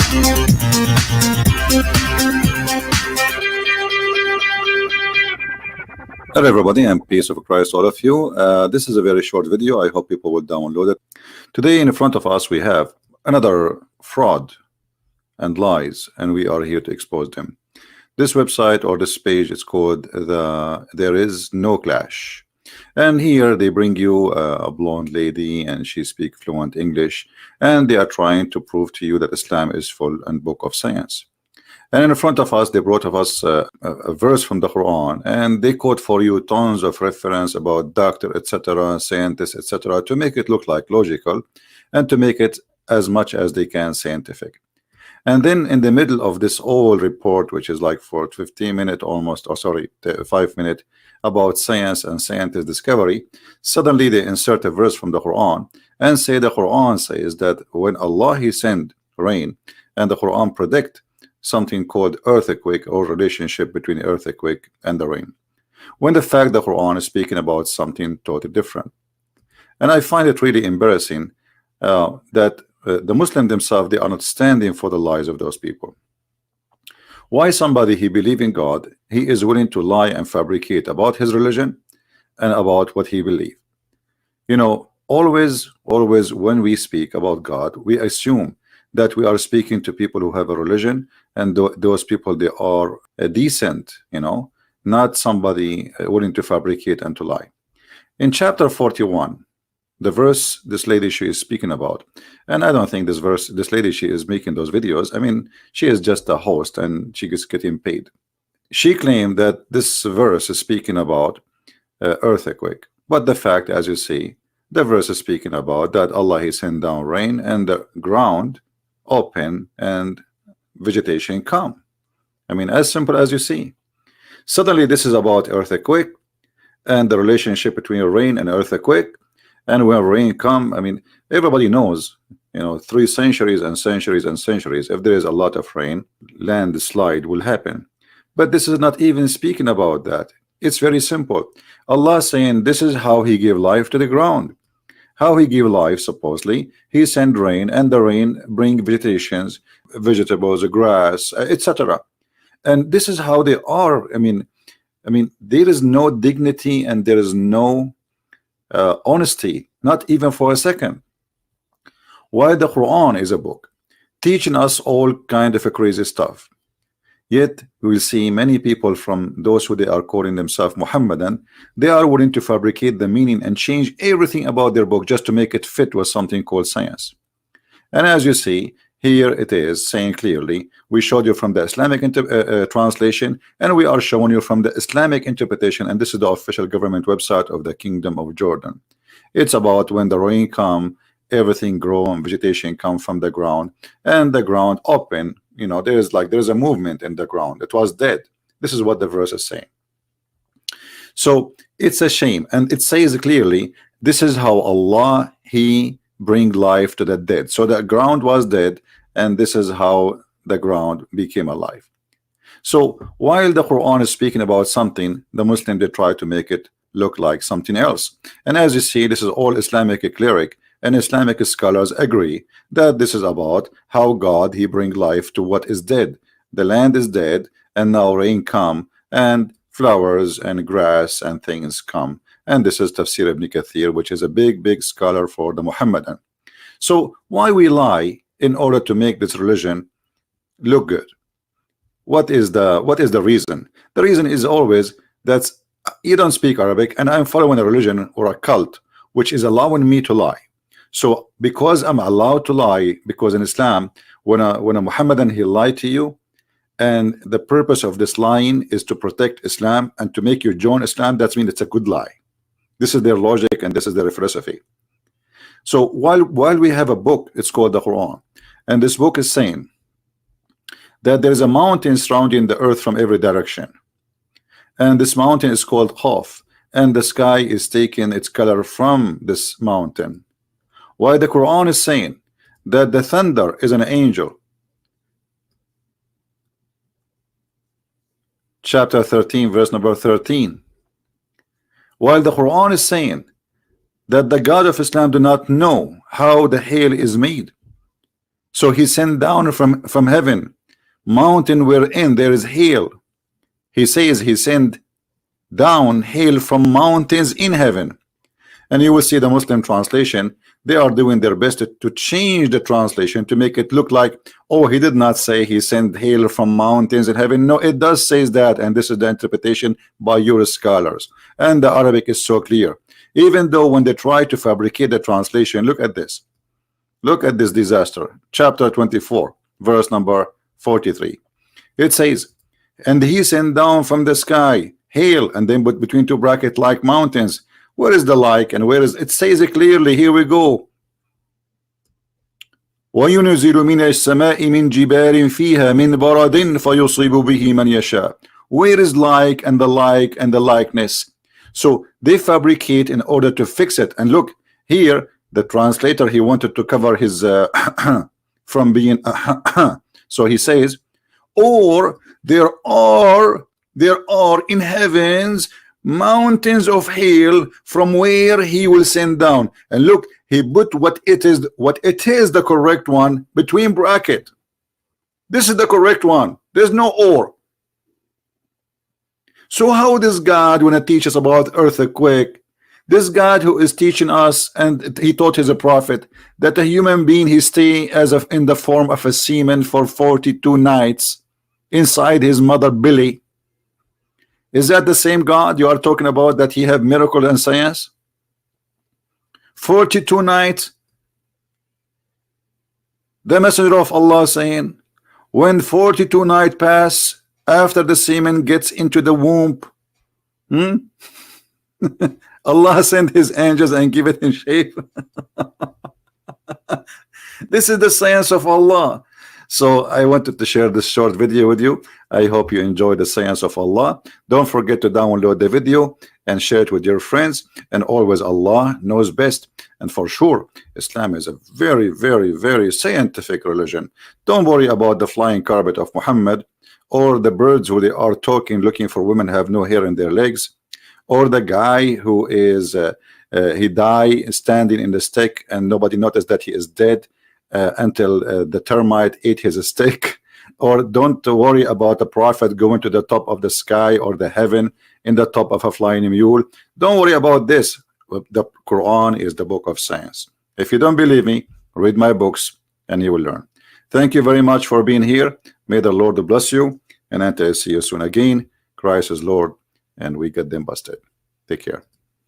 Hello everybody, and peace of Christ all of you. This is a very short video. I hope people will download it. Today in front of us we have another fraud and lies, and we are here to expose them. This website or this page is called There Is No Clash, and here they bring you a blonde lady and she speaks fluent English, and they are trying to prove to you that Islam is full and book of science. And in front of us, they brought of us a verse from the Quran, and they quote for you tons of reference about doctor, etc., scientists, etc., to make it look like logical and to make it as much as they can scientific. And then in the middle of this whole report, which is like for 15 minutes almost, or sorry, 5 minutes, about science and scientist discovery, suddenly they insert a verse from the Quran and say the Quran says that when Allah He send rain, and the Quran predict something called earthquake or relationship between earthquake and the rain, when the fact the Quran is speaking about something totally different. And I find it really embarrassing that the Muslims themselves, they are not standing for the lies of those people. Why somebody he believe in God, he is willing to lie and fabricate about his religion and about what he believe? You know, always when we speak about God, we assume that we are speaking to people who have a religion, and those people, they are decent, you know, not somebody willing to fabricate and to lie. In chapter 41, the verse this lady she is speaking about, and I don't think this lady she is making those videos, I mean, she is just a host and she is getting paid. She claimed that this verse is speaking about earthquake, but the fact, as you see, the verse is speaking about that Allah He sent down rain and the ground open and vegetation come. I mean, as simple as you see. Suddenly this is about earthquake and the relationship between rain and earthquake, and when rain come, I mean, everybody knows, you know, 3 centuries and centuries and centuries, if there is a lot of rain, landslide will happen. But this is not even speaking about that. It's very simple. Allah saying this is how He gave life to the ground. How He give life, supposedly He send rain, and the rain bring vegetations, vegetables, grass, etc. And this is how they are. I mean there is no dignity and there is no honesty, not even for a second. While the Quran is a book teaching us all kind of a crazy stuff, yet we will see many people from those who they are calling themselves Muhammadan, they are willing to fabricate the meaning and change everything about their book just to make it fit with something called science. And as you see here, it is saying clearly, we showed you from the Islamic translation, and we are showing you from the Islamic interpretation, and this is the official government website of the Kingdom of Jordan. It's about when the rain come, everything grow and vegetation come from the ground, and the ground open. You know, there's a movement in the ground. It was dead. This is what the verse is saying. So it's a shame, and it says clearly this is how Allah He bring life to the dead. So the ground was dead, and this is how the ground became alive. So while the Quran is speaking about something, the Muslim, they try to make it look like something else. And as you see, this is all Islamic cleric, and Islamic scholars agree that this is about how God He bring life to what is dead. The land is dead, and now rain come, and flowers and grass and things come. And this is Tafsir Ibn Kathir, which is a big scholar for the Muhammadan. So why we lie in order to make this religion look good? What is the reason? The reason is always that you don't speak Arabic, and I'm following a religion or a cult which is allowing me to lie. So because I'm allowed to lie, because in Islam, when a Muhammadan he lied to you, and the purpose of this lying is to protect Islam and to make you join Islam, that means it's a good lie. This is their logic and this is their philosophy. So while we have a book, it's called the Quran, and this book is saying that there is a mountain surrounding the earth from every direction, and this mountain is called Qaf, and the sky is taking its color from this mountain, while the Quran is saying that the thunder is an angel. Chapter 13 verse number 13, while the Quran is saying that the God of Islam do not know how the hail is made. So he sent down from heaven mountain wherein there is hail. He says he sent down hail from mountains in heaven. And you will see the Muslim translation, they are doing their best to change the translation to make it look like, oh, he did not say he sent hail from mountains in heaven. No, it does say that, and this is the interpretation by your scholars. And the Arabic is so clear. Even though when they try to fabricate the translation, look at this. Look at this disaster. Chapter 24, verse number 43. It says, and he sent down from the sky hail, and then put between two brackets like mountains. Where is the like and where is it? Says it clearly. Here we go. وَيُنْزِلُ مِنَ السَّمَاءِ مِنْ جِبَالٍ فِيهَا مِنْ بَرَدٍ فَيُصِيبُ بِهِ مَنْ يَشَاءُ. Where is like and the like and the likeness? So they fabricate in order to fix it. And look here, the translator, he wanted to cover his from being so he says, or there are in heavens mountains of hail from where he will send down. And look, he put what it is the correct one between bracket. This is the correct one. There's no or. So how does God want to teach us about earthquake? This God who is teaching us, and he taught his prophet that a human being, he stay as of in the form of a semen for 42 nights inside his mother belly. Is that the same God you are talking about, that he have miracle and science? 42 nights. The messenger of Allah saying, when 42 nights pass after the semen gets into the womb, Allah sent his angels and give it in shape. This is the science of Allah. So I wanted to share this short video with you. I hope you enjoy the science of Allah. Don't forget to download the video and share it with your friends. And always, Allah knows best. And for sure, Islam is a very, very, very scientific religion. Don't worry about the flying carpet of Muhammad, or the birds who they are talking, looking for women have no hair in their legs, or the guy who is he died standing in the stick and nobody noticed that he is dead until the termite ate his stick. Or don't worry about the prophet going to the top of the sky or the heaven in the top of a flying mule. Don't worry about this. The Quran is the book of science. If you don't believe me, read my books and you will learn. Thank you very much for being here. May the Lord bless you, and until I see you soon again. Christ is Lord, and we get them busted. Take care.